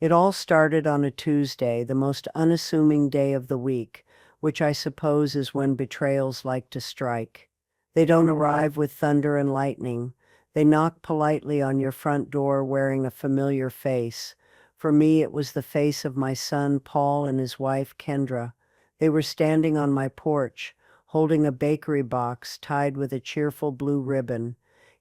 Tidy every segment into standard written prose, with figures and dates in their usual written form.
It all started on a Tuesday, the most unassuming day of the week, which I suppose is when betrayals like to strike. They don't arrive with thunder and lightning. They knock politely on your front door wearing a familiar face. For me, it was the face of my son, Paul, and his wife, Kendra. They were standing on my porch, holding a bakery box tied with a cheerful blue ribbon.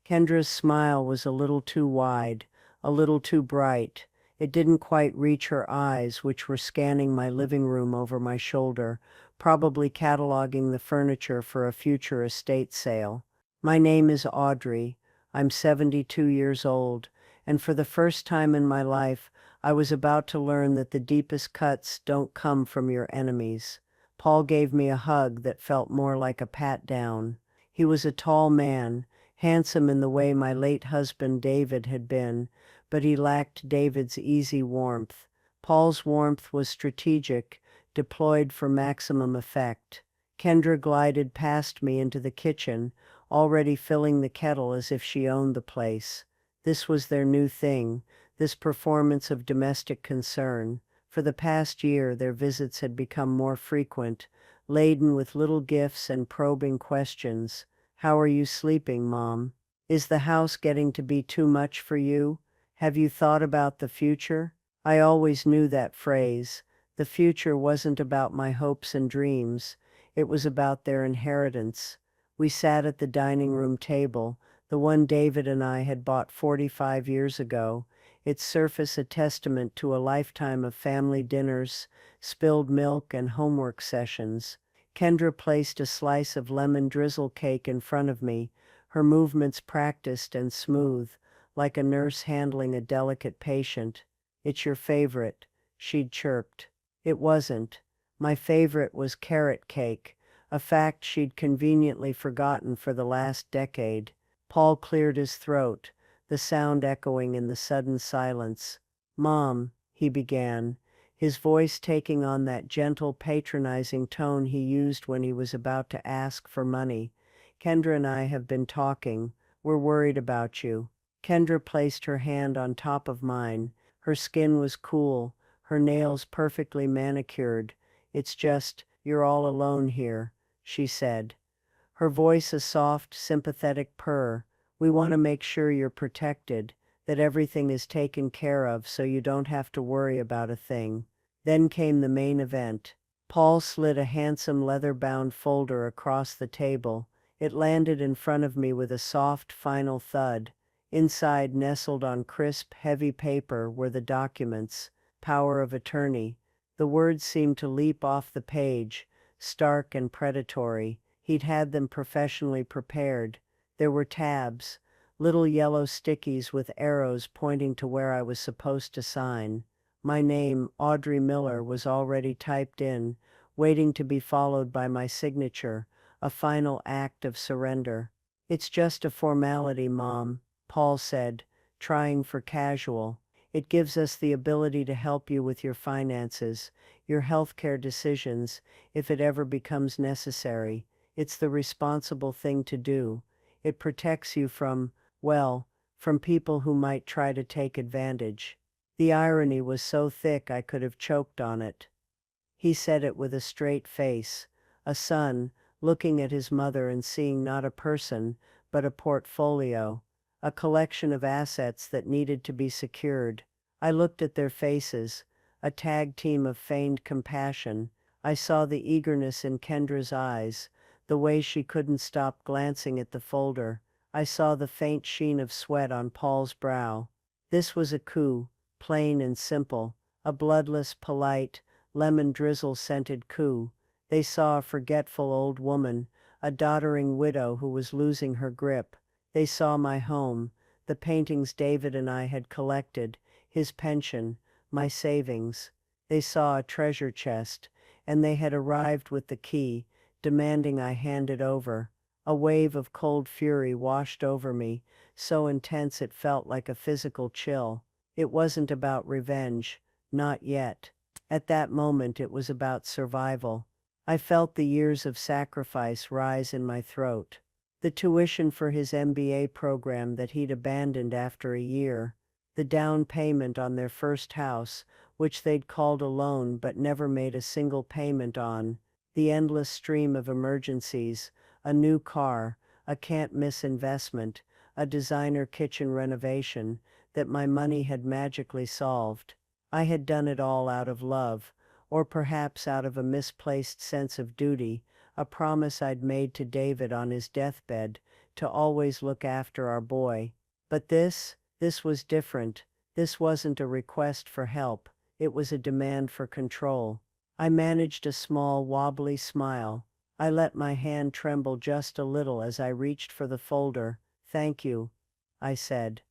Kendra's smile was a little too wide, a little too bright. It didn't quite reach her eyes, which were scanning my living room over my shoulder, probably cataloging the furniture for a future estate sale. My name is Audrey. I'm 72 years old, and for the first time in my life, I was about to learn that the deepest cuts don't come from your enemies. Paul gave me a hug that felt more like a pat down. He was a tall man, handsome in the way my late husband David had been, but he lacked David's easy warmth. Paul's warmth was strategic, deployed for maximum effect. Kendra glided past me into the kitchen, already filling the kettle as if she owned the place. This was their new thing, this performance of domestic concern. For the past year, their visits had become more frequent, laden with little gifts and probing questions. How are you sleeping, Mom? Is the house getting to be too much for you? Have you thought about the future? I always knew that phrase. The future wasn't about my hopes and dreams. It was about their inheritance. We sat at the dining room table, the one David and I had bought 45 years ago, its surface a testament to a lifetime of family dinners, spilled milk, and homework sessions. Kendra placed a slice of lemon drizzle cake in front of me, her movements practiced and smooth, like a nurse handling a delicate patient. It's your favorite, she'd chirped. It wasn't. My favorite was carrot cake, a fact she'd conveniently forgotten for the last decade. Paul cleared his throat, the sound echoing in the sudden silence. Mom, he began, his voice taking on that gentle, patronizing tone he used when he was about to ask for money. Kendra and I have been talking. We're worried about you. Kendra placed her hand on top of mine. Her skin was cool, her nails perfectly manicured. It's just, you're all alone here, she said. Her voice a soft, sympathetic purr. We want to make sure you're protected, that everything is taken care of so you don't have to worry about a thing. Then came the main event. Paul slid a handsome leather-bound folder across the table. It landed in front of me with a soft, final thud. Inside, nestled on crisp, heavy paper, were the documents. Power of attorney. The words seemed to leap off the page, stark and predatory. He'd had them professionally prepared. There were tabs, little yellow stickies with arrows pointing to where I was supposed to sign. My name, Audrey Miller, was already typed in, waiting to be followed by my signature, a final act of surrender. It's just a formality, Mom, Paul said, trying for casual. It gives us the ability to help you with your finances, your healthcare decisions, if it ever becomes necessary. It's the responsible thing to do. It protects you from, well, from people who might try to take advantage. The irony was so thick I could have choked on it. He said it with a straight face, a son, looking at his mother and seeing not a person, but a portfolio, a collection of assets that needed to be secured. I looked at their faces, a tag team of feigned compassion. I saw the eagerness in Kendra's eyes, the way she couldn't stop glancing at the folder. I saw the faint sheen of sweat on Paul's brow. This was a coup, plain and simple, a bloodless, polite, lemon drizzle-scented coup. They saw a forgetful old woman, a doddering widow who was losing her grip. They saw my home, the paintings David and I had collected, his pension, my savings. They saw a treasure chest, and they had arrived with the key, demanding I hand it over. A wave of cold fury washed over me, so intense it felt like a physical chill. It wasn't about revenge, not yet. At that moment it was about survival. I felt the years of sacrifice rise in my throat. The tuition for his MBA program that he'd abandoned after a year. the down payment on their first house, which they'd called a loan but never made a single payment on, the endless stream of emergencies, a new car, a can't-miss investment, a designer kitchen renovation that my money had magically solved. I had done it all out of love, or perhaps out of a misplaced sense of duty, a promise I'd made to David on his deathbed, to always look after our boy. But this was different. This wasn't a request for help, it was a demand for control. I managed a small, wobbly smile. I let my hand tremble just a little as I reached for the folder. "Thank you," I said,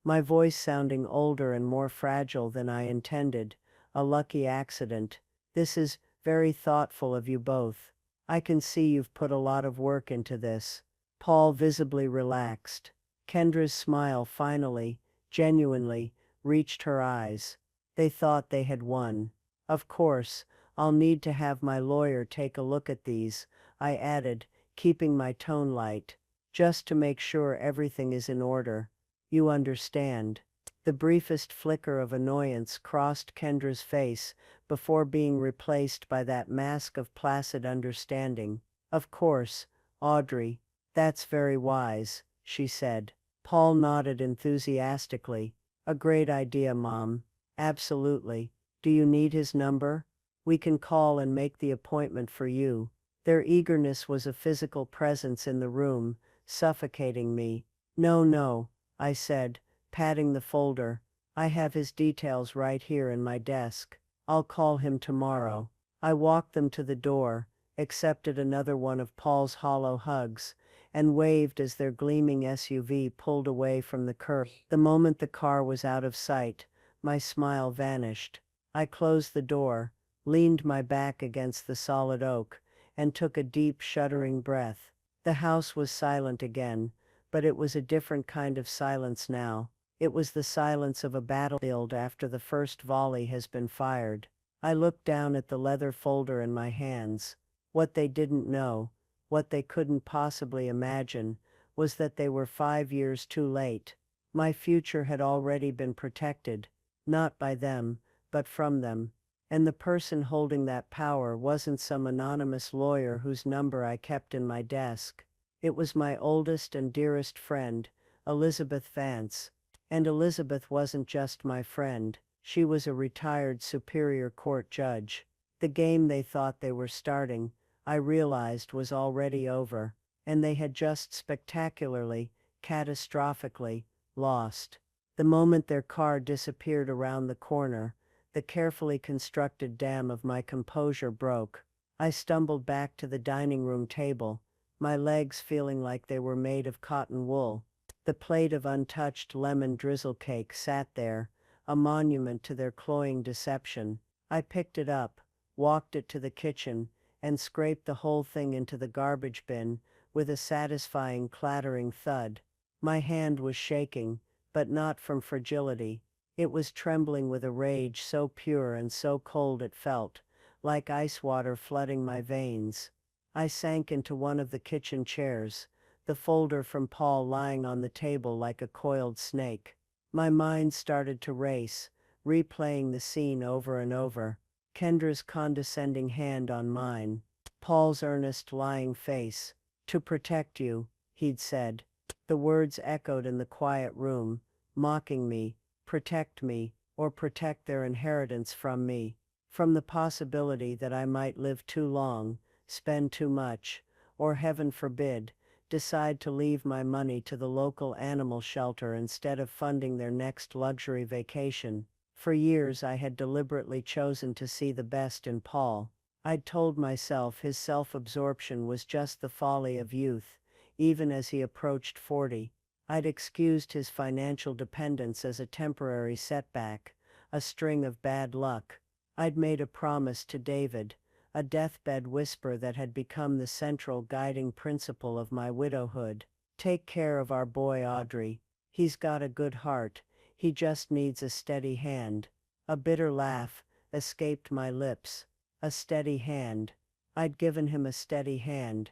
my voice sounding older and more fragile than I intended. "A lucky accident. This is very thoughtful of you both. I can see you've put a lot of work into this." Paul visibly relaxed. Kendra's smile finally, genuinely, reached her eyes. They thought they had won. "Of course, I'll need to have my lawyer take a look at these," I added, keeping my tone light, "just to make sure everything is in order. You understand." The briefest flicker of annoyance crossed Kendra's face before being replaced by that mask of placid understanding. "Of course, Audrey. That's very wise," she said. Paul nodded enthusiastically. "A great idea, Mom. Absolutely. Do you need his number? We can call and make the appointment for you." Their eagerness was a physical presence in the room, suffocating me. No, I said, patting the folder. "I have his details right here in my desk. I'll call him tomorrow." I walked them to the door, accepted another one of Paul's hollow hugs, and waved as their gleaming SUV pulled away from the curb. The moment the car was out of sight, my smile vanished. I closed the door, leaned my back against the solid oak, and took a deep, shuddering breath. The house was silent again, but it was a different kind of silence now. It was the silence of a battlefield after the first volley has been fired. I looked down at the leather folder in my hands. What they didn't know, what they couldn't possibly imagine, was that they were 5 years too late. My future had already been protected, not by them, but from them. And the person holding that power wasn't some anonymous lawyer whose number I kept in my desk. It was my oldest and dearest friend, Elizabeth Vance. And Elizabeth wasn't just my friend, she was a retired Superior Court judge. The game they thought they were starting, I realized, was already over, and they had just spectacularly, catastrophically, lost. The moment their car disappeared around the corner, the carefully constructed dam of my composure broke. I stumbled back to the dining room table, my legs feeling like they were made of cotton wool. The plate of untouched lemon drizzle cake sat there, a monument to their cloying deception. I picked it up, walked it to the kitchen, and scraped the whole thing into the garbage bin with a satisfying clattering thud. My hand was shaking, but not from fragility. It was trembling with a rage so pure and so cold it felt like ice water flooding my veins. I sank into one of the kitchen chairs, the folder from Paul lying on the table like a coiled snake. My mind started to race, replaying the scene over and over. Kendra's condescending hand on mine. Paul's earnest, lying face. "To protect you," he'd said. The words echoed in the quiet room, mocking me. Protect me, or protect their inheritance from me. From the possibility that I might live too long, spend too much, or heaven forbid, decide to leave my money to the local animal shelter instead of funding their next luxury vacation. For years I had deliberately chosen to see the best in Paul. I'd told myself his self-absorption was just the folly of youth, even as he approached 40. I'd excused his financial dependence as a temporary setback, a string of bad luck. I'd made a promise to David, a deathbed whisper that had become the central guiding principle of my widowhood. "Take care of our boy Audrey. He's got a good heart, he just needs a steady hand." A bitter laugh escaped my lips. A steady hand. I'd given him a steady hand.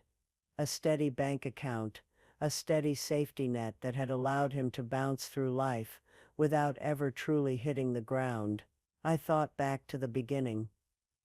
A steady bank account. A steady safety net that had allowed him to bounce through life without ever truly hitting the ground. I thought back to the beginning,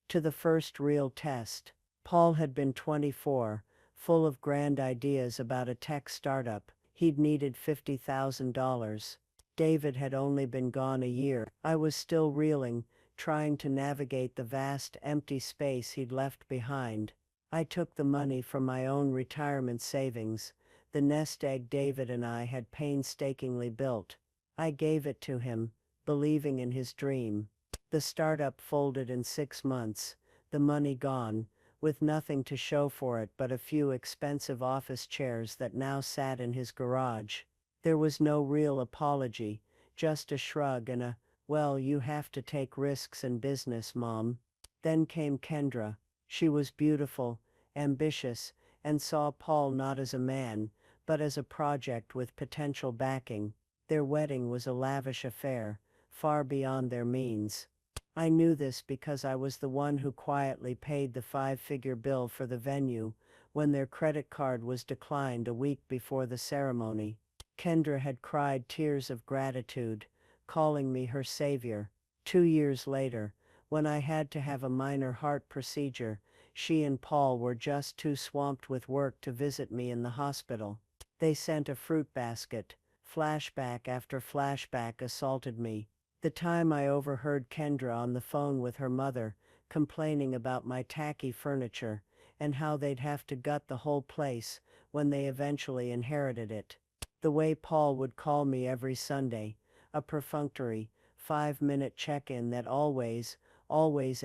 to the first real test. Paul had been 24, full of grand ideas about a tech startup. He'd needed $50,000. David had only been gone a year. I was still reeling, trying to navigate the vast empty space he'd left behind. I took the money from my own retirement savings, the nest egg David and I had painstakingly built. I gave it to him, believing in his dream. The startup folded in 6 months, the money gone, with nothing to show for it but a few expensive office chairs that now sat in his garage. There was no real apology, just a shrug and a, "Well, you have to take risks in business, Mom." Then came Kendra. She was beautiful, ambitious, and saw Paul not as a man, but as a project with potential backing. Their wedding was a lavish affair, far beyond their means. I knew this because I was the one who quietly paid the 5-figure bill for the venue when their credit card was declined a week before the ceremony. Kendra had cried tears of gratitude, calling me her savior. 2 years later, when I had to have a minor heart procedure, she and Paul were just too swamped with work to visit me in the hospital. They sent a fruit basket. Flashback after flashback assaulted me. The time I overheard Kendra on the phone with her mother, complaining about my tacky furniture, and how they'd have to gut the whole place when they eventually inherited it. The way Paul would call me every Sunday, a perfunctory, 5-minute check-in that always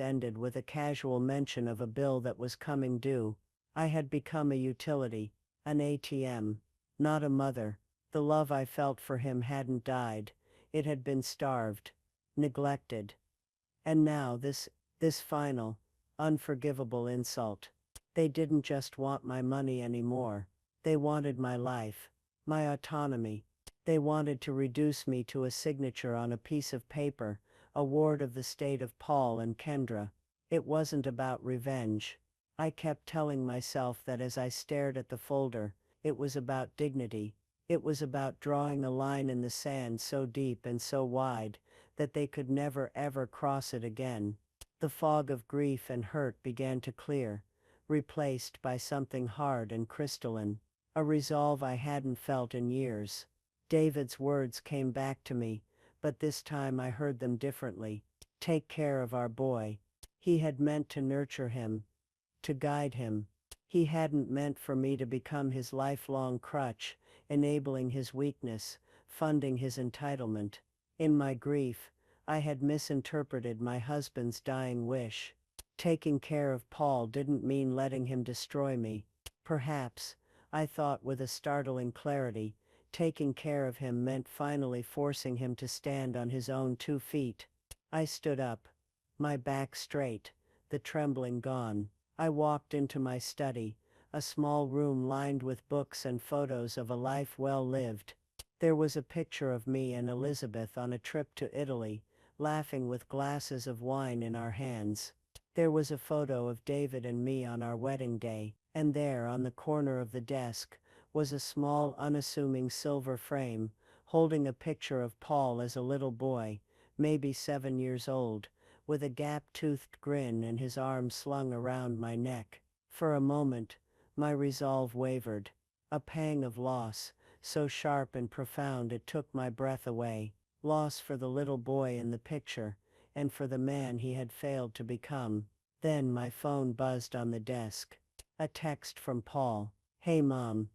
ended with a casual mention of a bill that was coming due. I had become a utility, an ATM, not a mother. The love I felt for him hadn't died. It had been starved, neglected. And now this final, unforgivable insult. They didn't just want my money anymore. They wanted my life, my autonomy. They wanted to reduce me to a signature on a piece of paper, a ward of the state of Paul and Kendra. It wasn't about revenge. I kept telling myself that as I stared at the folder. It was about dignity. It was about drawing a line in the sand so deep and so wide that they could never ever cross it again. The fog of grief and hurt began to clear, replaced by something hard and crystalline, a resolve I hadn't felt in years. David's words came back to me, but this time I heard them differently. Take care of our boy. He had meant to nurture him, to guide him. He hadn't meant for me to become his lifelong crutch, enabling his weakness, funding his entitlement. In my grief, I had misinterpreted my husband's dying wish. Taking care of Paul didn't mean letting him destroy me. Perhaps, I thought with a startling clarity, taking care of him meant finally forcing him to stand on his own 2 feet. I stood up, my back straight, the trembling gone. I walked into my study, a small room lined with books and photos of a life well lived. There was a picture of me and Elizabeth on a trip to Italy, laughing with glasses of wine in our hands. There was a photo of David and me on our wedding day, and there on the corner of the desk was a small unassuming silver frame, holding a picture of Paul as a little boy, maybe 7 years old, with a gap-toothed grin and his arms slung around my neck. For a moment, my resolve wavered. A pang of loss, so sharp and profound it took my breath away. Loss for the little boy in the picture, and for the man he had failed to become. Then my phone buzzed on the desk. A text from Paul. "Hey Mom.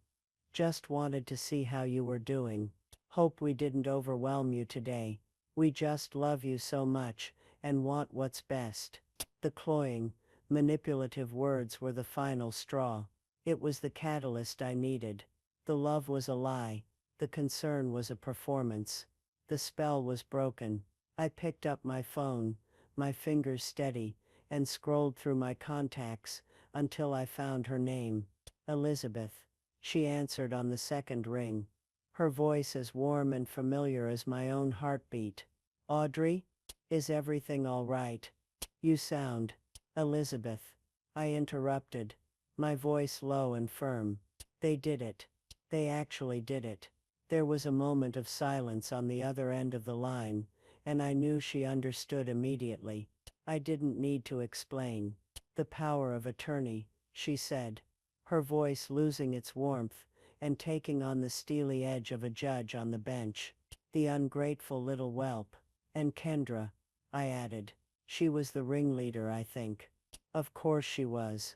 Just wanted to see how you were doing. Hope we didn't overwhelm you today. We just love you so much, and want what's best." The cloying, manipulative words were the final straw. It was the catalyst I needed. The love was a lie. The concern was a performance. The spell was broken. I picked up my phone, my fingers steady, and scrolled through my contacts until I found her name. Elizabeth. She answered on the second ring. Her voice as warm and familiar as my own heartbeat. "Audrey? Is everything all right? You sound..." "Elizabeth," I interrupted, my voice low and firm. "They did it. They actually did it. There was a moment of silence on the other end of the line, and I knew she understood immediately. I didn't need to explain. The power of attorney, she said, her voice losing its warmth and taking on the steely edge of a judge on the bench. The ungrateful little whelp. And Kendra, I added. She was the ringleader, I think. Of course she was.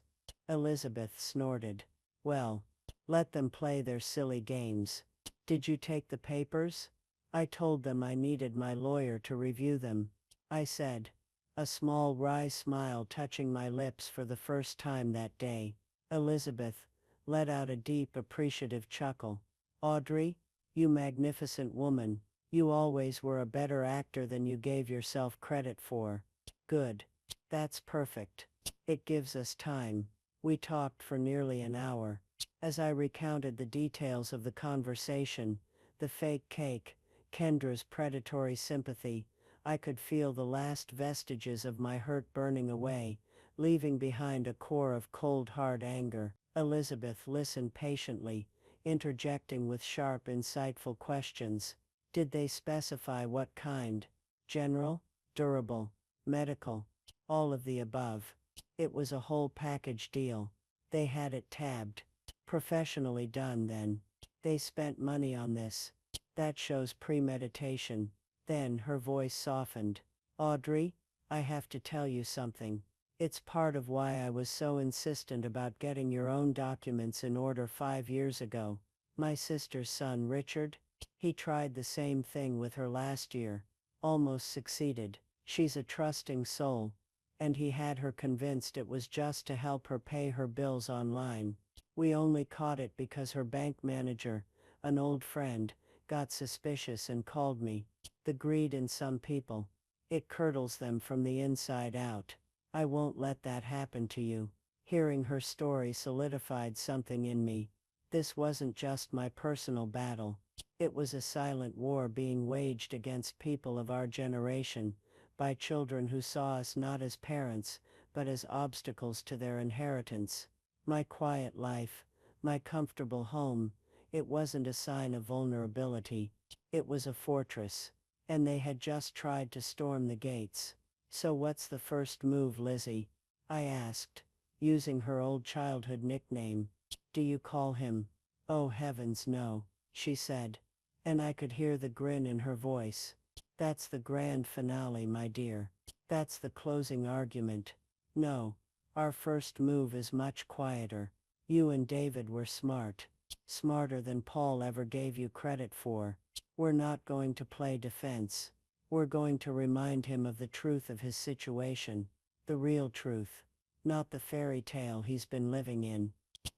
Elizabeth snorted. Well, let them play their silly games. Did you take the papers? I told them I needed my lawyer to review them, I said, a small wry smile touching my lips for the first time that day. Elizabeth let out a deep, appreciative chuckle. Audrey, you magnificent woman, you always were a better actor than you gave yourself credit for. Good. That's perfect. It gives us time. We talked for nearly an hour. As I recounted the details of the conversation, the fake cake, Kendra's predatory sympathy, I could feel the last vestiges of my hurt burning away, leaving behind a core of cold hard anger. Elizabeth listened patiently, interjecting with sharp, insightful questions. Did they specify what kind? General? Durable? Medical? All of the above. It was a whole package deal. They had it tabbed. Professionally done then. They spent money on this. That shows premeditation. Then her voice softened. Audrey, I have to tell you something. It's part of why I was so insistent about getting your own documents in order 5 years ago. My sister's son Richard, he tried the same thing with her last year. Almost succeeded. She's a trusting soul. And he had her convinced it was just to help her pay her bills online. We only caught it because her bank manager, an old friend, got suspicious and called me. The greed in some people. It curdles them from the inside out. I won't let that happen to you. Hearing her story solidified something in me. This wasn't just my personal battle. It was a silent war being waged against people of our generation, by children who saw us not as parents, but as obstacles to their inheritance. My quiet life, my comfortable home, it wasn't a sign of vulnerability. It was a fortress. And they had just tried to storm the gates. So what's the first move, Lizzie? I asked, using her old childhood nickname. Do you call him? Oh heavens no, she said. And I could hear the grin in her voice. That's the grand finale, my dear. That's the closing argument. No, our first move is much quieter. You and David were smart. Smarter than Paul ever gave you credit for. We're not going to play defense. We're going to remind him of the truth of his situation. The real truth. Not the fairy tale he's been living in.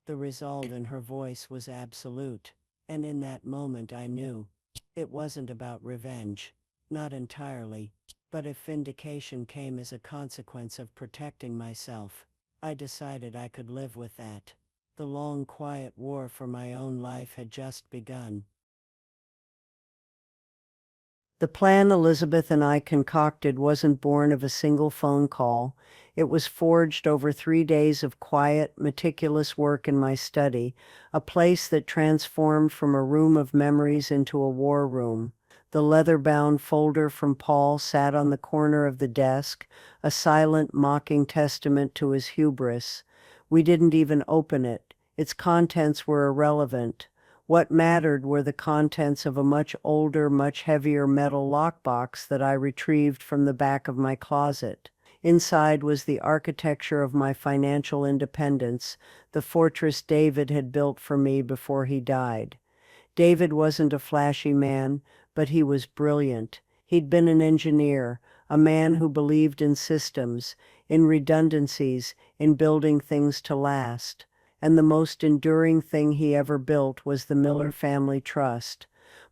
The resolve in her voice was absolute. And in that moment I knew. It wasn't about revenge. Not entirely. But if vindication came as a consequence of protecting myself, I decided I could live with that. The long quiet war for my own life had just begun. The plan Elizabeth and I concocted wasn't born of a single phone call. It was forged over 3 days of quiet, meticulous work in my study, a place that transformed from a room of memories into a war room. The leather-bound folder from Paul sat on the corner of the desk, a silent, mocking testament to his hubris. We didn't even open it. Its contents were irrelevant. What mattered were the contents of a much older, much heavier metal lockbox that I retrieved from the back of my closet. Inside was the architecture of my financial independence, the fortress David had built for me before he died. David wasn't a flashy man, but he was brilliant. He'd been an engineer, a man who believed in systems, in redundancies, in building things to last. And the most enduring thing he ever built was the Miller Family Trust.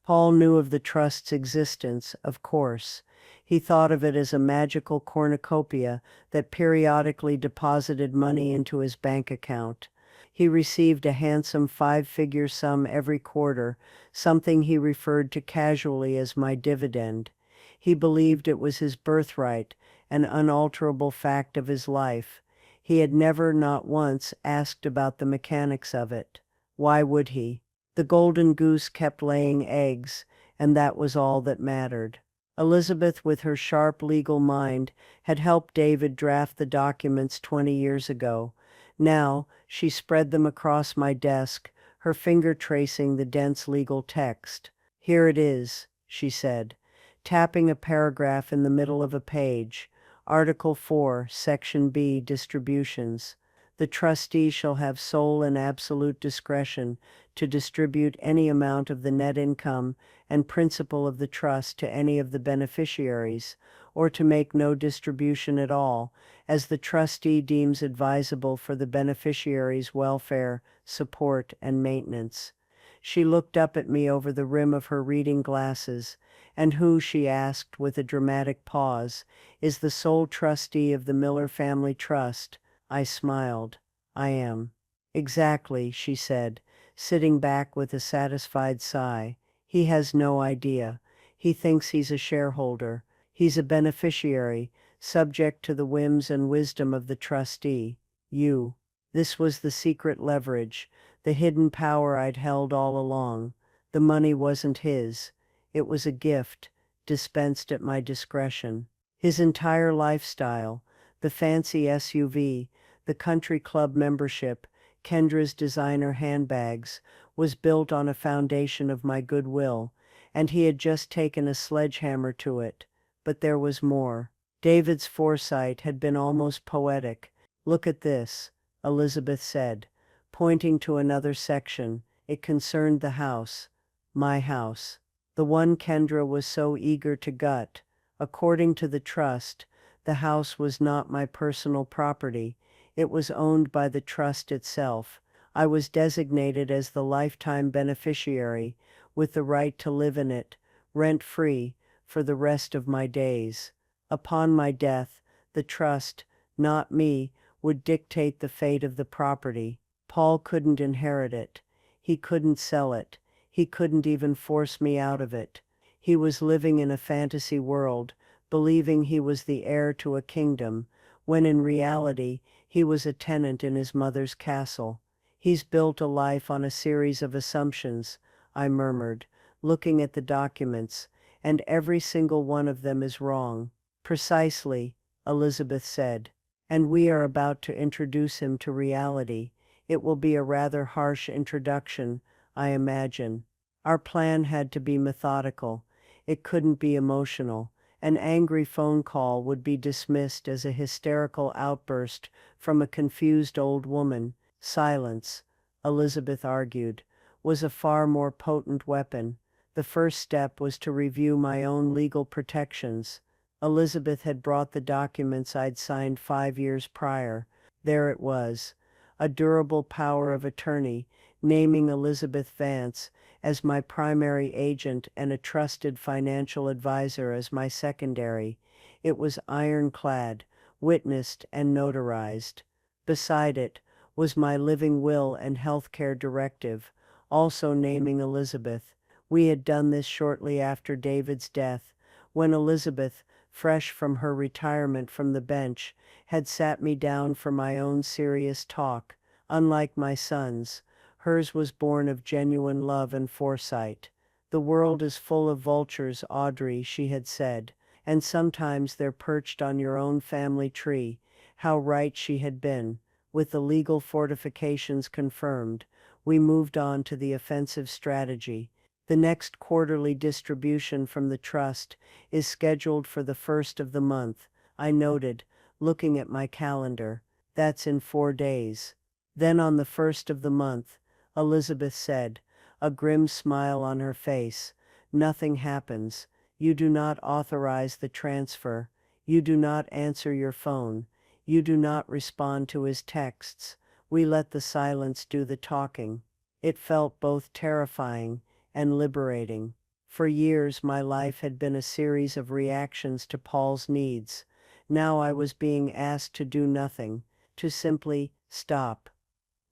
Paul knew of the trust's existence, of course. He thought of it as a magical cornucopia that periodically deposited money into his bank account. He received a handsome 5-figure sum every quarter, something he referred to casually as my dividend. He believed it was his birthright, an unalterable fact of his life. He had never, not once, asked about the mechanics of it. Why would he? The golden goose kept laying eggs, and that was all that mattered. Elizabeth, with her sharp legal mind, had helped David draft the documents 20 years ago. Now, she spread them across my desk, her finger tracing the dense legal text. "Here it is," she said, tapping a paragraph in the middle of a page. Article 4, Section B, Distributions. The trustee shall have sole and absolute discretion to distribute any amount of the net income and principal of the trust to any of the beneficiaries, or to make no distribution at all, as the trustee deems advisable for the beneficiary's welfare, support, and maintenance. She looked up at me over the rim of her reading glasses. "And who," she asked with a dramatic pause, "is the sole trustee of the Miller Family Trust?" I smiled. "I am." "Exactly," she said, sitting back with a satisfied sigh. "He has no idea. He thinks he's a shareholder. He's a beneficiary, subject to the whims and wisdom of the trustee. You." This was the secret leverage, the hidden power I'd held all along. The money wasn't his. It was a gift, dispensed at my discretion. His entire lifestyle, the fancy SUV, the country club membership, Kendra's designer handbags, was built on a foundation of my goodwill, and he had just taken a sledgehammer to it. But there was more. David's foresight had been almost poetic. "Look at this," Elizabeth said, pointing to another section. It concerned the house. My house. The one Kendra was so eager to gut. According to the trust, the house was not my personal property. It was owned by the trust itself. I was designated as the lifetime beneficiary, with the right to live in it, rent-free, for the rest of my days. Upon my death, the trust, not me, would dictate the fate of the property. Paul couldn't inherit it. He couldn't sell it. He couldn't even force me out of it. He was living in a fantasy world, believing he was the heir to a kingdom, when in reality, he was a tenant in his mother's castle. "He's built a life on a series of assumptions," I murmured, looking at the documents, "and every single one of them is wrong." "Precisely," Elizabeth said. "And we are about to introduce him to reality. It will be a rather harsh introduction, I imagine." Our plan had to be methodical. It couldn't be emotional. An angry phone call would be dismissed as a hysterical outburst from a confused old woman. Silence, Elizabeth argued, was a far more potent weapon. The first step was to review my own legal protections. Elizabeth had brought the documents I'd signed 5 years prior. There it was, a durable power of attorney, naming Elizabeth Vance as my primary agent and a trusted financial advisor as my secondary. It was ironclad, witnessed and notarized. Beside it was my living will and healthcare directive, also naming Elizabeth. We had done this shortly after David's death, when Elizabeth, fresh from her retirement from the bench, had sat me down for my own serious talk. Unlike my son's, hers was born of genuine love and foresight. "The world is full of vultures, Audrey," she had said, "and sometimes they're perched on your own family tree." How right she had been. With the legal fortifications confirmed, we moved on to the offensive strategy. "The next quarterly distribution from the trust is scheduled for the 1st of the month," I noted, looking at my calendar. "That's in 4 days." "Then on the 1st of the month," Elizabeth said, a grim smile on her face, "nothing happens. You do not authorize the transfer. You do not answer your phone. You do not respond to his texts. We let the silence do the talking." It felt both terrifying and liberating. For years my life had been a series of reactions to Paul's needs. Now I was being asked to do nothing, to simply stop.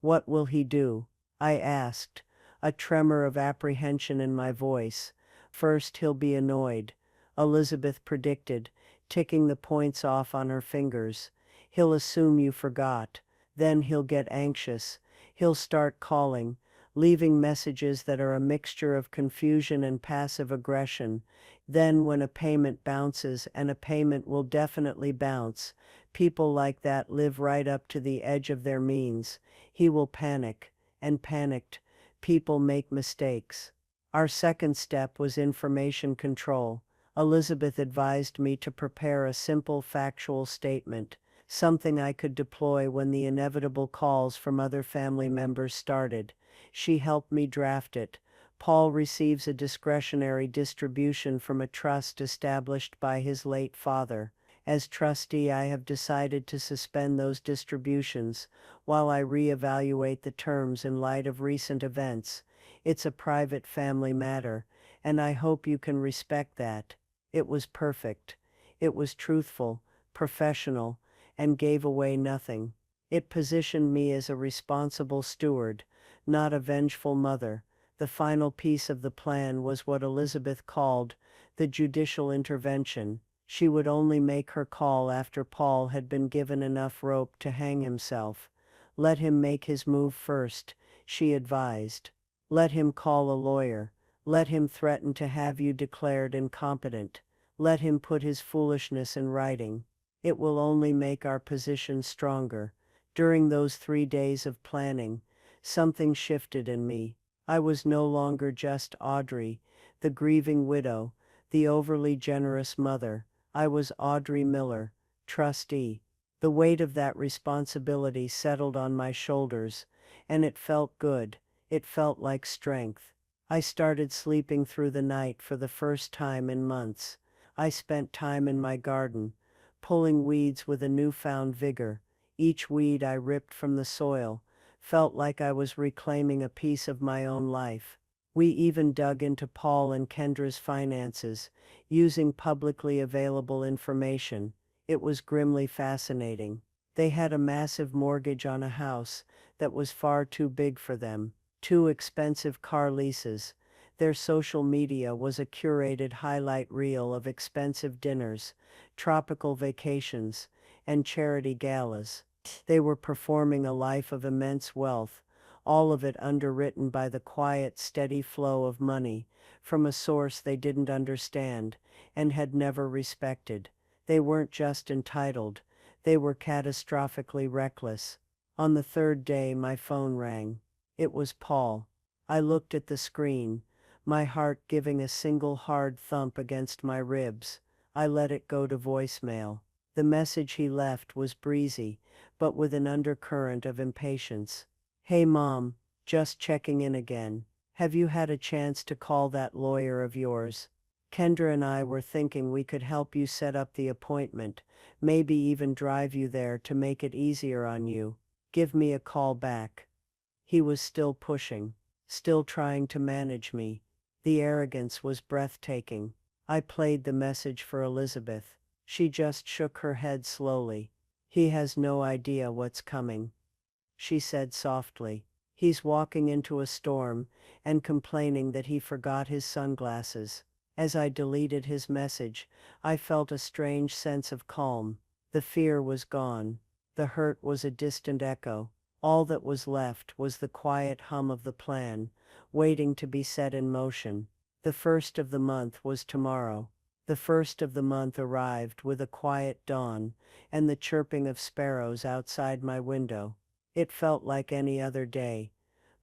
"What will he do?" I asked, a tremor of apprehension in my voice. "First he'll be annoyed," Elizabeth predicted, ticking the points off on her fingers. "He'll assume you forgot. Then he'll get anxious. He'll start calling, leaving messages that are a mixture of confusion and passive aggression. Then, when a payment bounces, and a payment will definitely bounce, people like that live right up to the edge of their means. He will panic, and panicked people make mistakes. Our second step was information control. Elizabeth advised me to prepare a simple factual statement, something I could deploy when the inevitable calls from other family members started. She helped me draft it. Paul receives a discretionary distribution from a trust established by his late father. As trustee, I have decided to suspend those distributions while I reevaluate the terms in light of recent events. It's a private family matter, and I hope you can respect that. It was perfect. It was truthful, professional, and gave away nothing. It positioned me as a responsible steward, not a vengeful mother. The final piece of the plan was what Elizabeth called the judicial intervention. She would only make her call after Paul had been given enough rope to hang himself. Let him make his move first, she advised. Let him call a lawyer. Let him threaten to have you declared incompetent. Let him put his foolishness in writing. It will only make our position stronger. During those 3 days of planning, something shifted in me. I was no longer just Audrey, the grieving widow, the overly generous mother. I was Audrey Miller, trustee. The weight of that responsibility settled on my shoulders, and it felt good. It felt like strength. I started sleeping through the night for the first time in months. I spent time in my garden, pulling weeds with a newfound vigor. Each weed I ripped from the soil felt like I was reclaiming a piece of my own life. We even dug into Paul and Kendra's finances, using publicly available information. It was grimly fascinating. They had a massive mortgage on a house that was far too big for them, 2 expensive car leases. Their social media was a curated highlight reel of expensive dinners, tropical vacations, and charity galas. They were performing a life of immense wealth, all of it underwritten by the quiet, steady flow of money from a source they didn't understand and had never respected. They weren't just entitled, they were catastrophically reckless. On the 3rd day, my phone rang. It was Paul. I looked at the screen, my heart giving a single hard thump against my ribs. I let it go to voicemail. The message he left was breezy, but with an undercurrent of impatience. "Hey Mom, just checking in again. Have you had a chance to call that lawyer of yours? Kendra and I were thinking we could help you set up the appointment, maybe even drive you there to make it easier on you. Give me a call back." He was still pushing, still trying to manage me. The arrogance was breathtaking. I played the message for Elizabeth. She just shook her head slowly. "He has no idea what's coming," she said softly. "He's walking into a storm and complaining that he forgot his sunglasses." As I deleted his message, I felt a strange sense of calm. The fear was gone. The hurt was a distant echo. All that was left was the quiet hum of the plan, waiting to be set in motion. The 1st of the month was tomorrow. The 1st of the month arrived with a quiet dawn and the chirping of sparrows outside my window. It felt like any other day,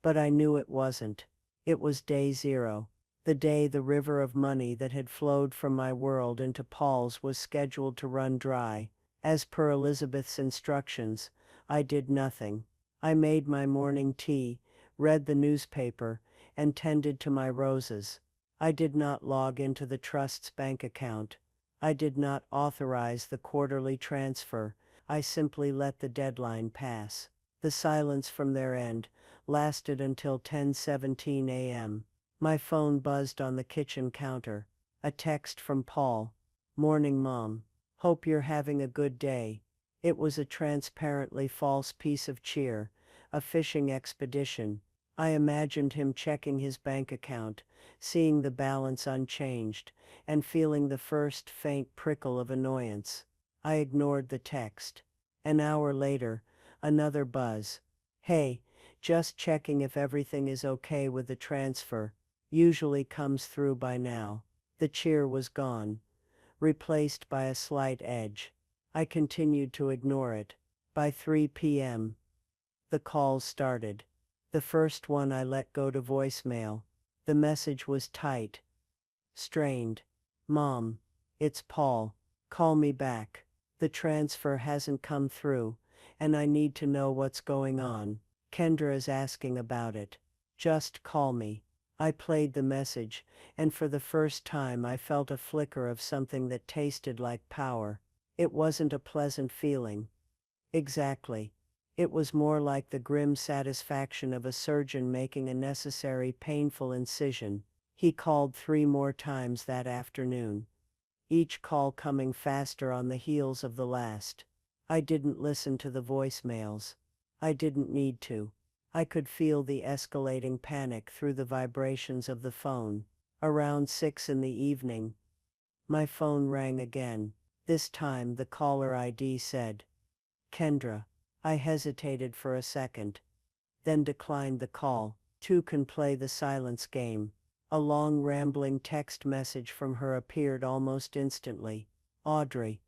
but I knew it wasn't. It was day 0. The day the river of money that had flowed from my world into Paul's was scheduled to run dry. As per Elizabeth's instructions, I did nothing. I made my morning tea, read the newspaper, and tended to my roses. I did not log into the trust's bank account. I did not authorize the quarterly transfer. I simply let the deadline pass. The silence from their end lasted until 10:17 a.m. My phone buzzed on the kitchen counter. A text from Paul. "Morning, Mom. Hope you're having a good day." It was a transparently false piece of cheer, a fishing expedition. I imagined him checking his bank account, seeing the balance unchanged, and feeling the first faint prickle of annoyance. I ignored the text. An hour later, another buzz. "Hey, Just checking if everything is okay with the transfer. Usually comes through by now. The cheer was gone, replaced by a slight edge. I continued to ignore it. By 3 p.m., the calls started. The first one I let go to voicemail. The message was tight, strained. Mom, it's Paul. Call me back. The transfer hasn't come through, and I need to know what's going on. Kendra is asking about it. Just call me. I played the message, and for the first time I felt a flicker of something that tasted like power. It wasn't a pleasant feeling. Exactly. It was more like the grim satisfaction of a surgeon making a necessary painful incision. He called 3 more times that afternoon, each call coming faster on the heels of the last. I didn't listen to the voicemails. I didn't need to. I could feel the escalating panic through the vibrations of the phone. Around 6 in the evening, my phone rang again. This time the caller ID said, Kendra. I hesitated for a second, then declined the call. Two can play the silence game. A long rambling text message from her appeared almost instantly. Audrey,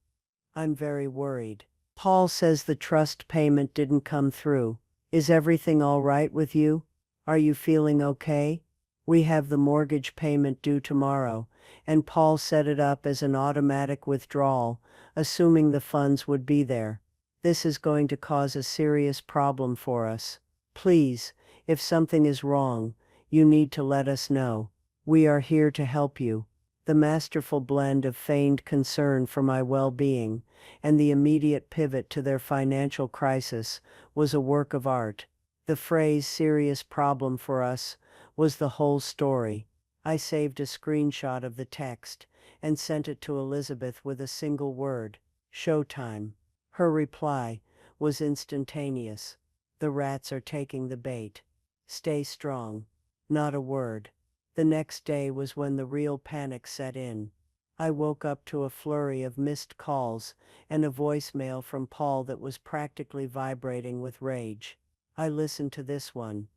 I'm very worried. Paul says the trust payment didn't come through. Is everything all right with you? Are you feeling okay? We have the mortgage payment due tomorrow, and Paul set it up as an automatic withdrawal, assuming the funds would be there. This is going to cause a serious problem for us. Please, if something is wrong, you need to let us know. We are here to help you. The masterful blend of feigned concern for my well-being and the immediate pivot to their financial crisis was a work of art. The phrase "serious problem for us" was the whole story. I saved a screenshot of the text and sent it to Elizabeth with a single word: showtime. Her reply was instantaneous. The rats are taking the bait. Stay strong. Not a word. The next day was when the real panic set in. I woke up to a flurry of missed calls and a voicemail from Paul that was practically vibrating with rage. I listened to this one,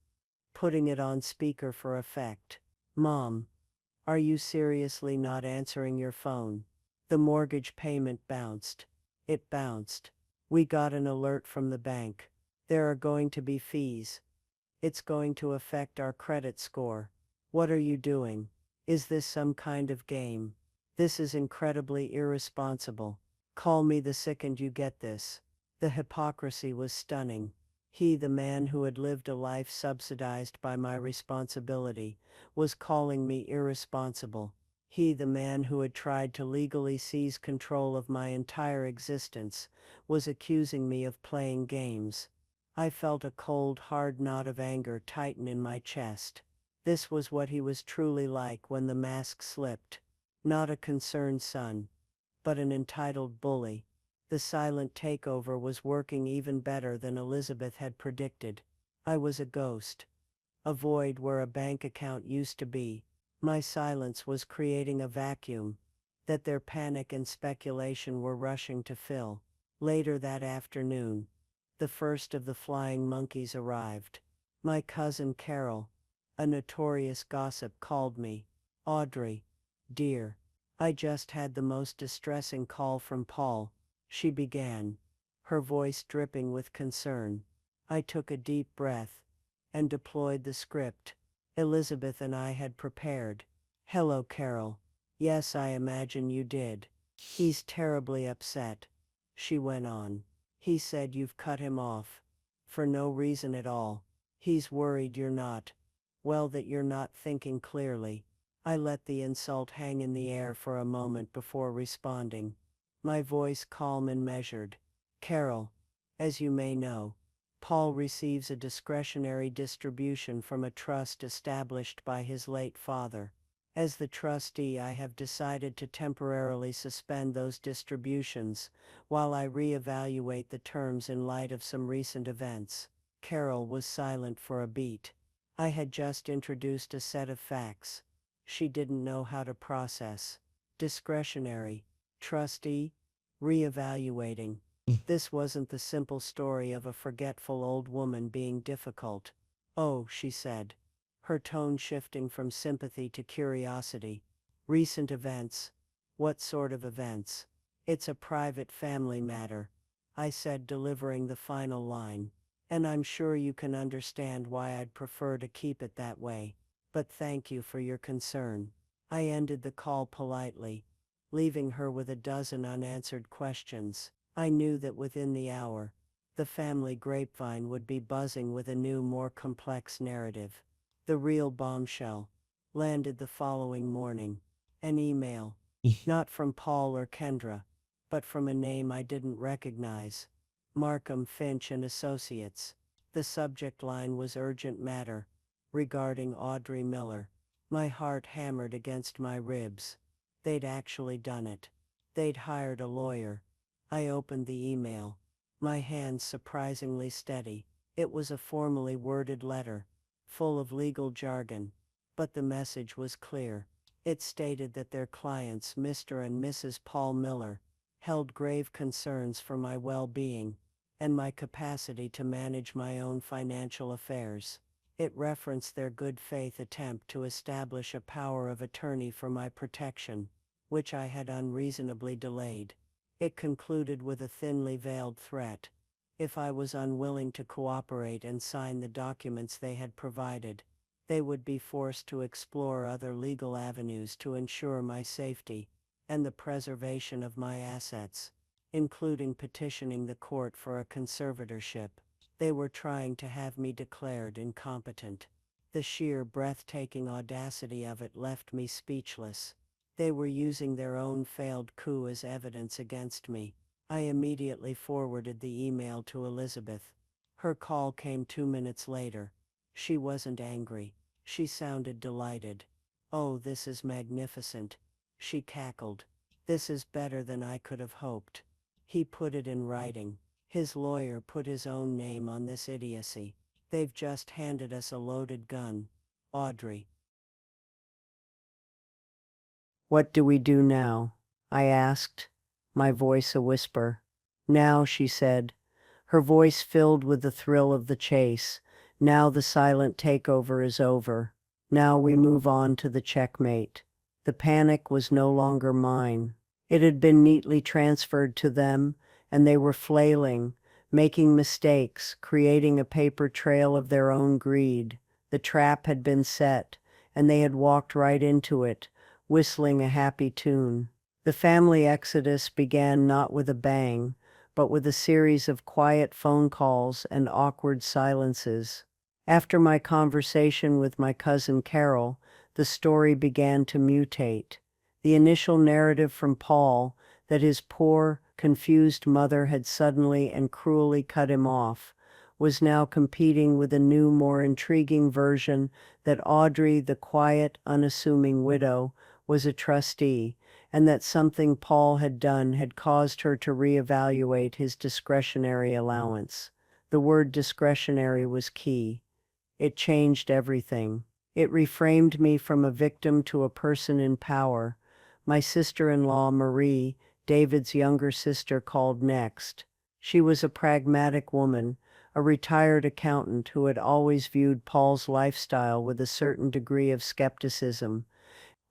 putting it on speaker for effect. Mom, are you seriously not answering your phone? The mortgage payment bounced. It bounced. We got an alert from the bank. There are going to be fees. It's going to affect our credit score. What are you doing? Is this some kind of game? This is incredibly irresponsible. Call me the second you get this. The hypocrisy was stunning. He, the man who had lived a life subsidized by my responsibility, was calling me irresponsible. He, the man who had tried to legally seize control of my entire existence, was accusing me of playing games. I felt a cold, hard knot of anger tighten in my chest. This was what he was truly like when the mask slipped. Not a concerned son, but an entitled bully. The silent takeover was working even better than Elizabeth had predicted. I was a ghost, a void where a bank account used to be. My silence was creating a vacuum that their panic and speculation were rushing to fill. Later that afternoon, the first of the flying monkeys arrived. My cousin Carol, a notorious gossip, called me. Audrey, dear, I just had the most distressing call from Paul, she began, her voice dripping with concern. I took a deep breath and deployed the script Elizabeth and I had prepared. Hello, Carol. Yes, I imagine you did. He's terribly upset, she went on. He said you've cut him off. For no reason at all. He's worried you're not. Well, that you're not thinking clearly. I let the insult hang in the air for a moment before responding, my voice calm and measured. Carol, as you may know, Paul receives a discretionary distribution from a trust established by his late father. As the trustee, I have decided to temporarily suspend those distributions while I reevaluate the terms in light of some recent events. Carol was silent for a beat. I had just introduced a set of facts she didn't know how to process. Discretionary, trustee, reevaluating. This wasn't the simple story of a forgetful old woman being difficult. Oh, she said, her tone shifting from sympathy to curiosity. Recent events. What sort of events? It's a private family matter, I said, delivering the final line. And I'm sure you can understand why I'd prefer to keep it that way. But thank you for your concern. I ended the call politely, leaving her with a dozen unanswered questions. I knew that within the hour, the family grapevine would be buzzing with a new, more complex narrative. The real bombshell landed the following morning. An email. Not from Paul or Kendra, but from a name I didn't recognize. Markham Finch and Associates. The subject line was urgent matter regarding Audrey Miller. My heart hammered against my ribs. They'd actually done it. They'd hired a lawyer. I opened the email, my hands surprisingly steady. It was a formally worded letter, full of legal jargon, but the message was clear. It stated that their clients, Mr. and Mrs. Paul Miller, held grave concerns for my well-being and my capacity to manage my own financial affairs. It referenced their good faith attempt to establish a power of attorney for my protection, which I had unreasonably delayed. It concluded with a thinly veiled threat. If I was unwilling to cooperate and sign the documents they had provided, they would be forced to explore other legal avenues to ensure my safety and the preservation of my assets, including petitioning the court for a conservatorship. They were trying to have me declared incompetent. The sheer breathtaking audacity of it left me speechless. They were using their own failed coup as evidence against me. I immediately forwarded the email to Elizabeth. Her call came 2 minutes later. She wasn't angry. She sounded delighted. "Oh, this is magnificent," she cackled. "This is better than I could have hoped." He put it in writing. His lawyer put his own name on this idiocy. They've just handed us a loaded gun. Audrey. "What do we do now?" I asked, my voice a whisper. "Now," she said, her voice filled with the thrill of the chase. "Now the silent takeover is over. Now we move on to the checkmate." The panic was no longer mine. It had been neatly transferred to them, and they were flailing, making mistakes, creating a paper trail of their own greed. The trap had been set, and they had walked right into it, whistling a happy tune. The family exodus began not with a bang, but with a series of quiet phone calls and awkward silences. After my conversation with my cousin Carol, the story began to mutate. The initial narrative from Paul, that his poor, confused mother had suddenly and cruelly cut him off, was now competing with a new, more intriguing version that Audrey, the quiet, unassuming widow, was a trustee, and that something Paul had done had caused her to reevaluate his discretionary allowance. The word discretionary was key. It changed everything. It reframed me from a victim to a person in power. My sister-in-law, Marie, David's younger sister, called next. She was a pragmatic woman, a retired accountant who had always viewed Paul's lifestyle with a certain degree of skepticism.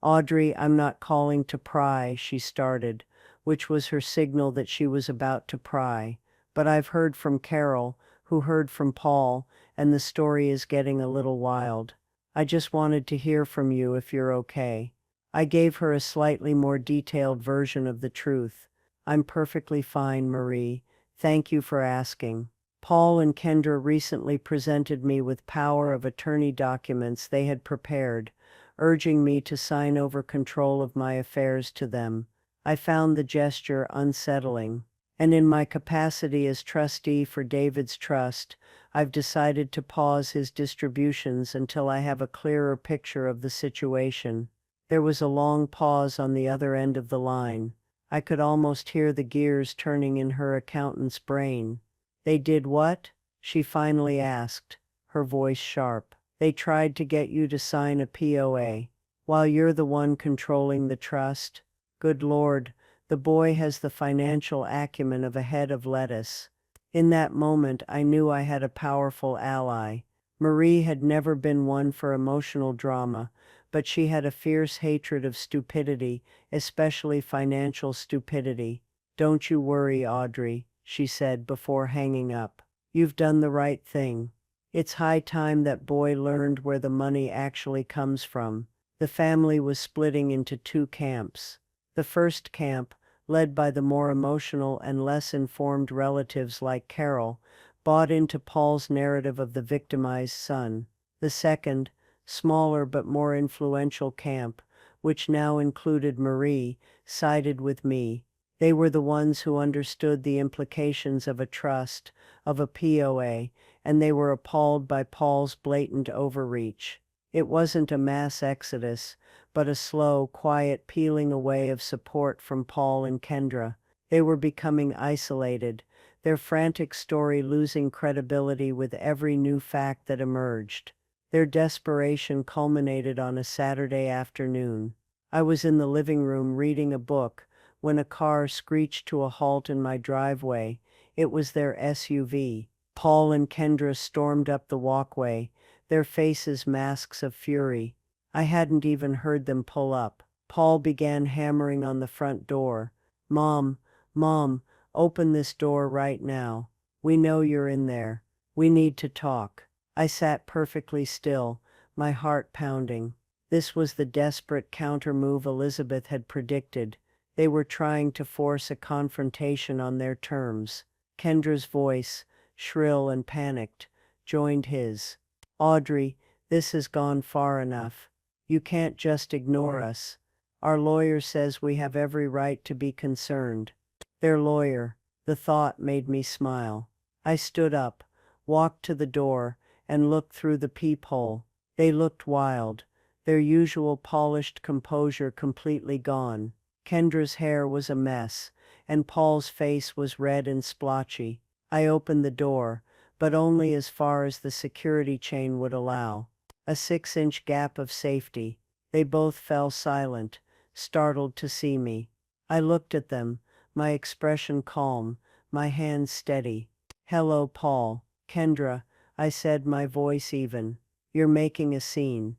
"Audrey, I'm not calling to pry," she started, which was her signal that she was about to pry. "But I've heard from Carol, who heard from Paul, and the story is getting a little wild. I just wanted to hear from you if you're okay." I gave her a slightly more detailed version of the truth. "I'm perfectly fine, Marie. Thank you for asking. Paul and Kendra recently presented me with power of attorney documents they had prepared, urging me to sign over control of my affairs to them. I found the gesture unsettling, and in my capacity as trustee for David's trust, I've decided to pause his distributions until I have a clearer picture of the situation." There was a long pause on the other end of the line. I could almost hear the gears turning in her accountant's brain. "They did what?" she finally asked, her voice sharp. "They tried to get you to sign a POA, while you're the one controlling the trust? Good Lord, the boy has the financial acumen of a head of lettuce." In that moment I knew I had a powerful ally. Marie had never been one for emotional drama, but she had a fierce hatred of stupidity, especially financial stupidity. "Don't you worry, Audrey," she said before hanging up. "You've done the right thing. It's high time that boy learned where the money actually comes from." The family was splitting into two camps. The first camp, led by the more emotional and less informed relatives like Carol, bought into Paul's narrative of the victimized son. The second, smaller but more influential camp, which now included Marie, sided with me. They were the ones who understood the implications of a trust, of a POA, and they were appalled by Paul's blatant overreach. It wasn't a mass exodus, but a slow, quiet peeling away of support from Paul and Kendra. They were becoming isolated, their frantic story losing credibility with every new fact that emerged. Their desperation culminated on a Saturday afternoon. I was in the living room reading a book when a car screeched to a halt in my driveway. It was their SUV. Paul and Kendra stormed up the walkway, their faces masks of fury. I hadn't even heard them pull up. Paul began hammering on the front door. "Mom, Mom, open this door right now. We know you're in there. We need to talk." I sat perfectly still, my heart pounding. This was the desperate counter-move Elizabeth had predicted. They were trying to force a confrontation on their terms. Kendra's voice, shrill and panicked, joined his. "Audrey, this has gone far enough. You can't just ignore us. Our lawyer says we have every right to be concerned." Their lawyer. The thought made me smile. I stood up, walked to the door, and looked through the peephole. They looked wild, their usual polished composure completely gone. Kendra's hair was a mess, and Paul's face was red and splotchy. I opened the door, but only as far as the security chain would allow. A 6-inch gap of safety. They both fell silent, startled to see me. I looked at them, my expression calm, my hands steady. "Hello, Paul." "Kendra," I said, my voice even. "You're making a scene.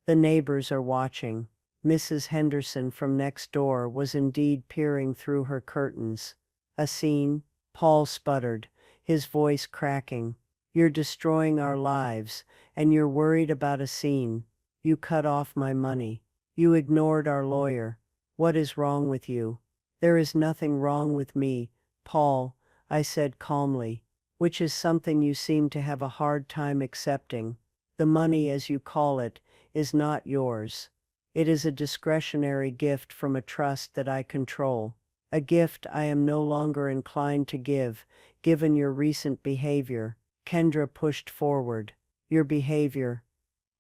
The neighbors are watching." Mrs. Henderson from next door was indeed peering through her curtains. "A scene?" Paul sputtered, his voice cracking. "You're destroying our lives, and you're worried about a scene. You cut off my money. You ignored our lawyer. What is wrong with you?" "There is nothing wrong with me, Paul," I said calmly, "which is something you seem to have a hard time accepting. The money, as you call it, is not yours. It is a discretionary gift from a trust that I control. A gift I am no longer inclined to give, given your recent behavior." Kendra pushed forward. "Your behavior?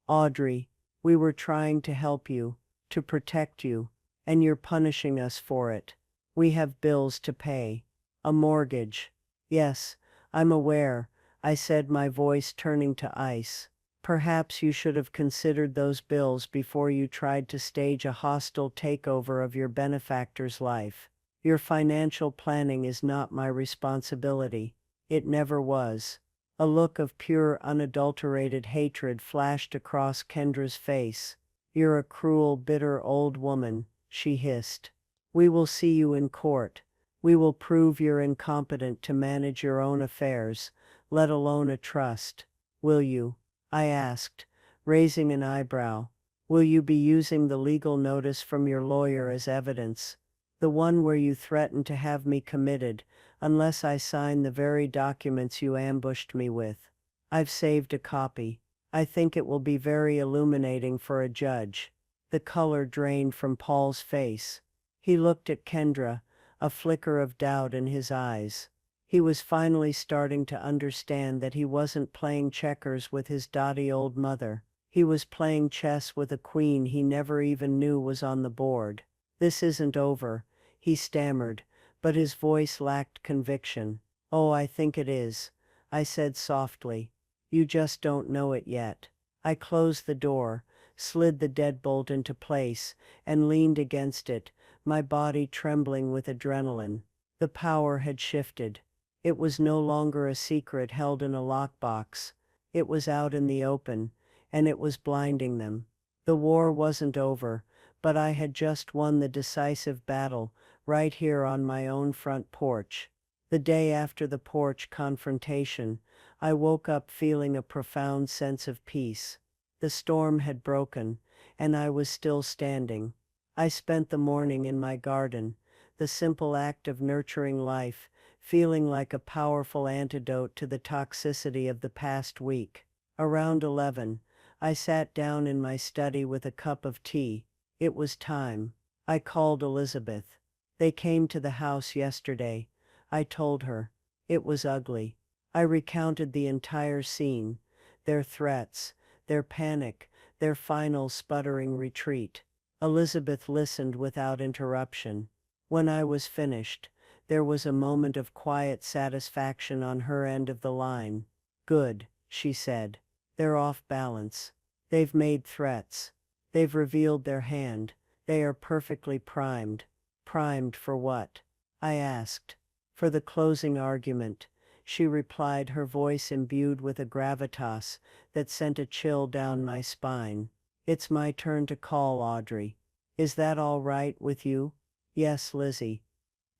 Audrey, we were trying to help you, to protect you, and you're punishing us for it. We have bills to pay. A mortgage." "Yes, I'm aware," I said, my voice turning to ice. "Perhaps you should have considered those bills before you tried to stage a hostile takeover of your benefactor's life. Your financial planning is not my responsibility. It never was." A look of pure, unadulterated hatred flashed across Kendra's face. "You're a cruel, bitter old woman," she hissed. "We will see you in court. We will prove you're incompetent to manage your own affairs, let alone a trust." "Will you?" I asked, raising an eyebrow. "Will you be using the legal notice from your lawyer as evidence? The one where you threatened to have me committed, unless I sign the very documents you ambushed me with? I've saved a copy. I think it will be very illuminating for a judge." The color drained from Paul's face. He looked at Kendra, a flicker of doubt in his eyes. He was finally starting to understand that he wasn't playing checkers with his dotty old mother. He was playing chess with a queen he never even knew was on the board. "This isn't over," he stammered, but his voice lacked conviction. "Oh, I think it is," I said softly. "You just don't know it yet." I closed the door, slid the deadbolt into place, and leaned against it, my body trembling with adrenaline. The power had shifted. It was no longer a secret held in a lockbox. It was out in the open, and it was blinding them. The war wasn't over, but I had just won the decisive battle, right here on my own front porch. The day after the porch confrontation, I woke up feeling a profound sense of peace. The storm had broken, and I was still standing. I spent the morning in my garden, the simple act of nurturing life, feeling like a powerful antidote to the toxicity of the past week. Around 11, I sat down in my study with a cup of tea. It was time. I called Elizabeth. They came to the house yesterday. I told her. It was ugly. I recounted the entire scene, their threats, their panic, their final sputtering retreat. Elizabeth listened without interruption. When I was finished, there was a moment of quiet satisfaction on her end of the line. "Good," she said. "They're off balance. They've made threats. They've revealed their hand. They are perfectly primed." "Primed for what?" I asked. "For the closing argument," she replied, her voice imbued with a gravitas that sent a chill down my spine. "It's my turn to call, Audrey. Is that all right with you?" "Yes, Lizzie,"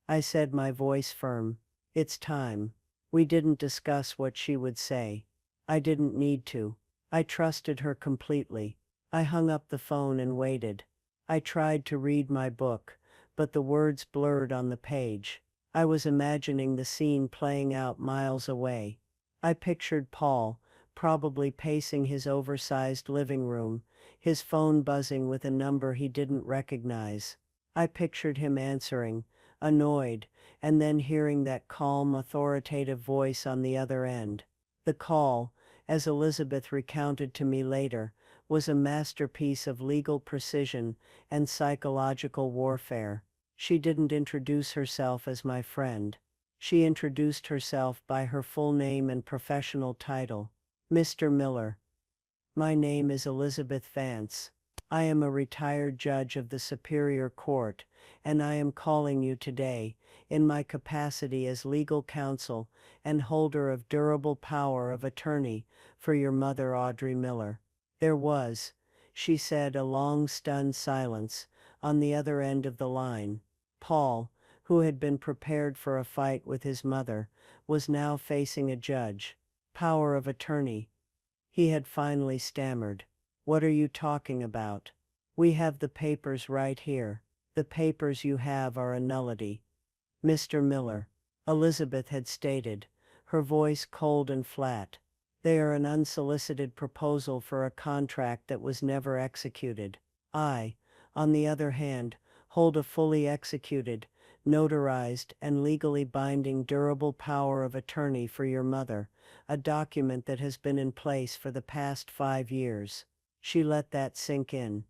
I said, my voice firm. "It's time." We didn't discuss what she would say. I didn't need to. I trusted her completely. I hung up the phone and waited. I tried to read my book, but the words blurred on the page. I was imagining the scene playing out miles away. I pictured Paul, probably pacing his oversized living room, his phone buzzing with a number he didn't recognize. I pictured him answering, annoyed, and then hearing that calm, authoritative voice on the other end. The call, as Elizabeth recounted to me later, was a masterpiece of legal precision and psychological warfare. She didn't introduce herself as my friend. She introduced herself by her full name and professional title. "Mr. Miller. My name is Elizabeth Vance. I am a retired judge of the Superior Court, and I am calling you today, in my capacity as legal counsel and holder of durable power of attorney for your mother, Audrey Miller." There was, she said, a long stunned silence on the other end of the line. Paul, who had been prepared for a fight with his mother, was now facing a judge. "Power of attorney," he had finally stammered. "What are you talking about? We have the papers right here. The papers you have are a nullity." "Mr. Miller," Elizabeth had stated, her voice cold and flat, "they are an unsolicited proposal for a contract that was never executed. I, on the other hand, hold a fully executed, notarized, and legally binding durable power of attorney for your mother, a document that has been in place for the past 5 years." She let that sink in.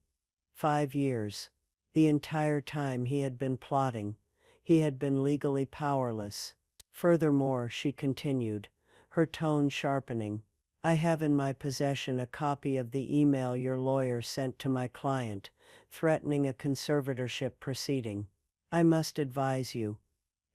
5 years. The entire time he had been plotting. He had been legally powerless. "Furthermore," she continued, her tone sharpening, "I have in my possession a copy of the email your lawyer sent to my client, threatening a conservatorship proceeding. I must advise you,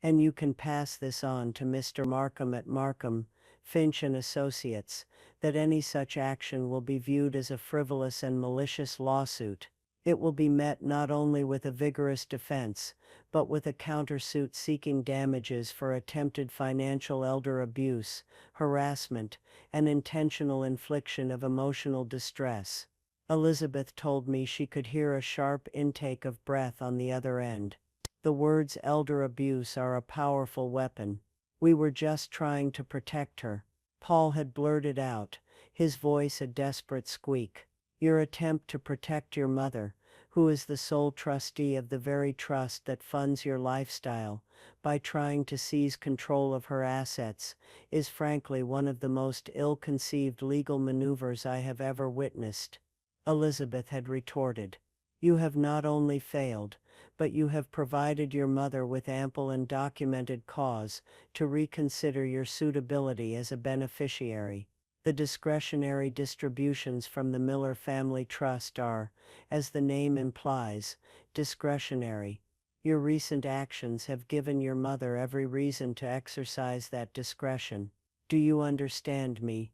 and you can pass this on to Mr. Markham at Markham, Finch and Associates, that any such action will be viewed as a frivolous and malicious lawsuit. It will be met not only with a vigorous defense, but with a countersuit seeking damages for attempted financial elder abuse, harassment, and intentional infliction of emotional distress." Elizabeth told me she could hear a sharp intake of breath on the other end. The words elder abuse are a powerful weapon. "We were just trying to protect her," Paul had blurted out, his voice a desperate squeak. "Your attempt to protect your mother, who is the sole trustee of the very trust that funds your lifestyle, by trying to seize control of her assets, is frankly one of the most ill-conceived legal maneuvers I have ever witnessed," Elizabeth had retorted. "You have not only failed, but you have provided your mother with ample and documented cause to reconsider your suitability as a beneficiary. The discretionary distributions from the Miller Family Trust are, as the name implies, discretionary. Your recent actions have given your mother every reason to exercise that discretion. Do you understand me,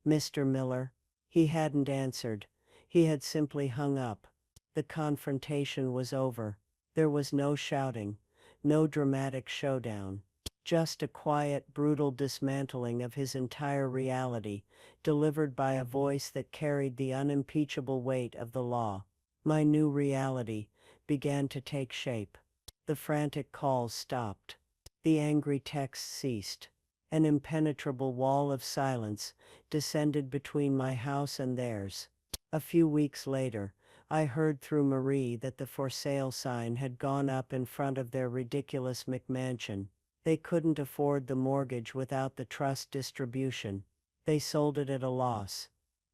Mr. Miller? He hadn't answered. He had simply hung up. The confrontation was over. There was no shouting, no dramatic showdown. Just a quiet, brutal dismantling of his entire reality, delivered by a voice that carried the unimpeachable weight of the law. My new reality began to take shape. The frantic calls stopped. The angry texts ceased. An impenetrable wall of silence descended between my house and theirs. A few weeks later, I heard through Marie that the for sale sign had gone up in front of their ridiculous McMansion. They couldn't afford the mortgage without the trust distribution. They sold it at a loss.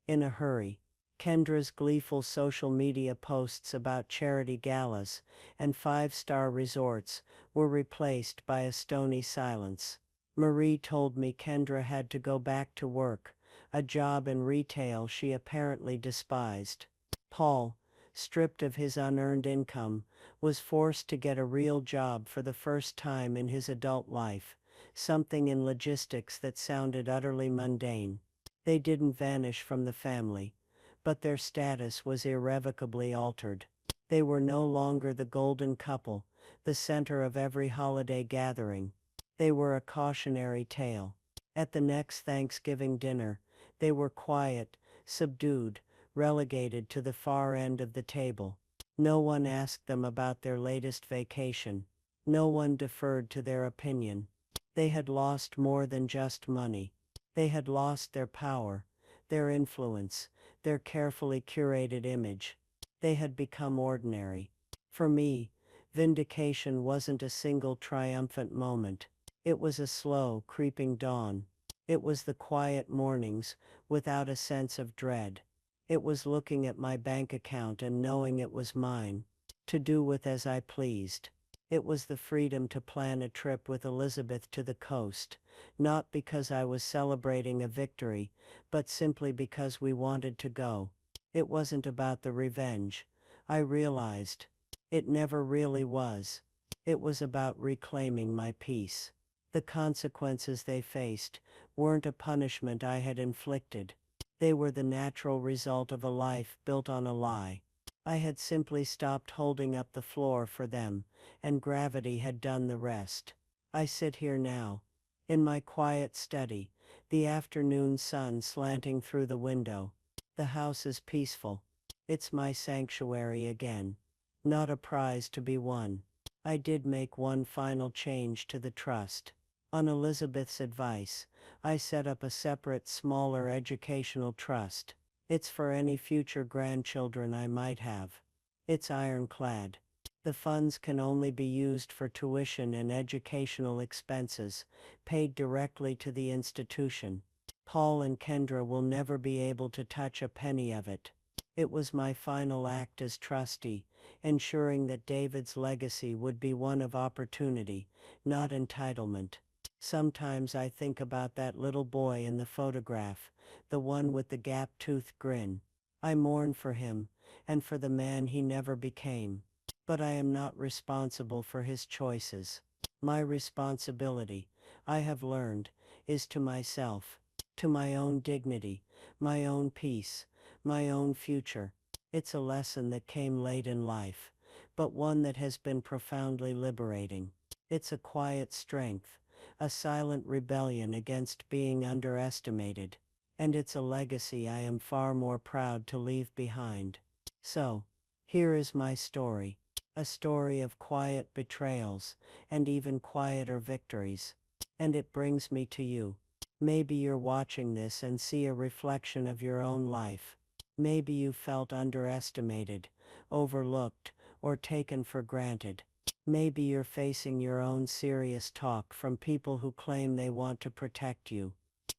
In a hurry. Kendra's gleeful social media posts about charity galas and five-star resorts were replaced by a stony silence. Marie told me Kendra had to go back to work, a job in retail she apparently despised. Paul, stripped of his unearned income, was forced to get a real job for the first time in his adult life, something in logistics that sounded utterly mundane. They didn't vanish from the family, but their status was irrevocably altered. They were no longer the golden couple, the center of every holiday gathering. They were a cautionary tale. At the next Thanksgiving dinner, they were quiet, subdued, relegated to the far end of the table. No one asked them about their latest vacation. No one deferred to their opinion. They had lost more than just money. They had lost their power, their influence, their carefully curated image. They had become ordinary. For me, vindication wasn't a single triumphant moment. It was a slow, creeping dawn. It was the quiet mornings, without a sense of dread. It was looking at my bank account and knowing it was mine, to do with as I pleased. It was the freedom to plan a trip with Elizabeth to the coast, not because I was celebrating a victory, but simply because we wanted to go. It wasn't about the revenge, I realized. It never really was. It was about reclaiming my peace. The consequences they faced weren't a punishment I had inflicted. They were the natural result of a life built on a lie. I had simply stopped holding up the floor for them, and gravity had done the rest. I sit here now, in my quiet study, the afternoon sun slanting through the window. The house is peaceful. It's my sanctuary again. Not a prize to be won. I did make one final change to the trust. On Elizabeth's advice, I set up a separate, smaller educational trust. It's for any future grandchildren I might have. It's ironclad. The funds can only be used for tuition and educational expenses, paid directly to the institution. Paul and Kendra will never be able to touch a penny of it. It was my final act as trustee, ensuring that David's legacy would be one of opportunity, not entitlement. Sometimes I think about that little boy in the photograph, the one with the gap-toothed grin. I mourn for him, and for the man he never became. But I am not responsible for his choices. My responsibility, I have learned, is to myself, to my own dignity, my own peace, my own future. It's a lesson that came late in life, but one that has been profoundly liberating. It's a quiet strength, a silent rebellion against being underestimated, and it's a legacy I am far more proud to leave behind. So, here is my story, a story of quiet betrayals, and even quieter victories. And it brings me to you. Maybe you're watching this and see a reflection of your own life. Maybe you felt underestimated, overlooked, or taken for granted. Maybe you're facing your own serious talk from people who claim they want to protect you.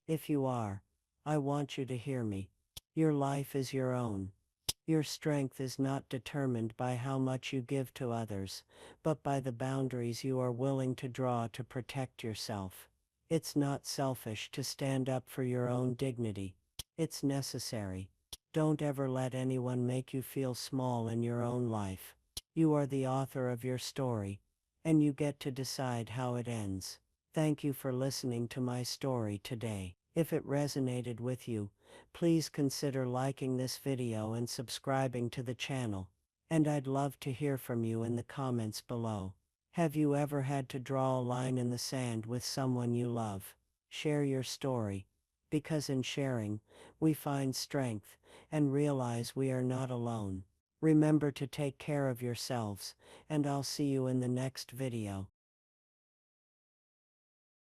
If you are, I want you to hear me. Your life is your own. Your strength is not determined by how much you give to others, but by the boundaries you are willing to draw to protect yourself. It's not selfish to stand up for your own dignity. It's necessary. Don't ever let anyone make you feel small in your own life. You are the author of your story, and you get to decide how it ends. Thank you for listening to my story today. If it resonated with you, please consider liking this video and subscribing to the channel. And I'd love to hear from you in the comments below. Have you ever had to draw a line in the sand with someone you love? Share your story, because in sharing, we find strength and realize we are not alone. Remember to take care of yourselves, and I'll see you in the next video.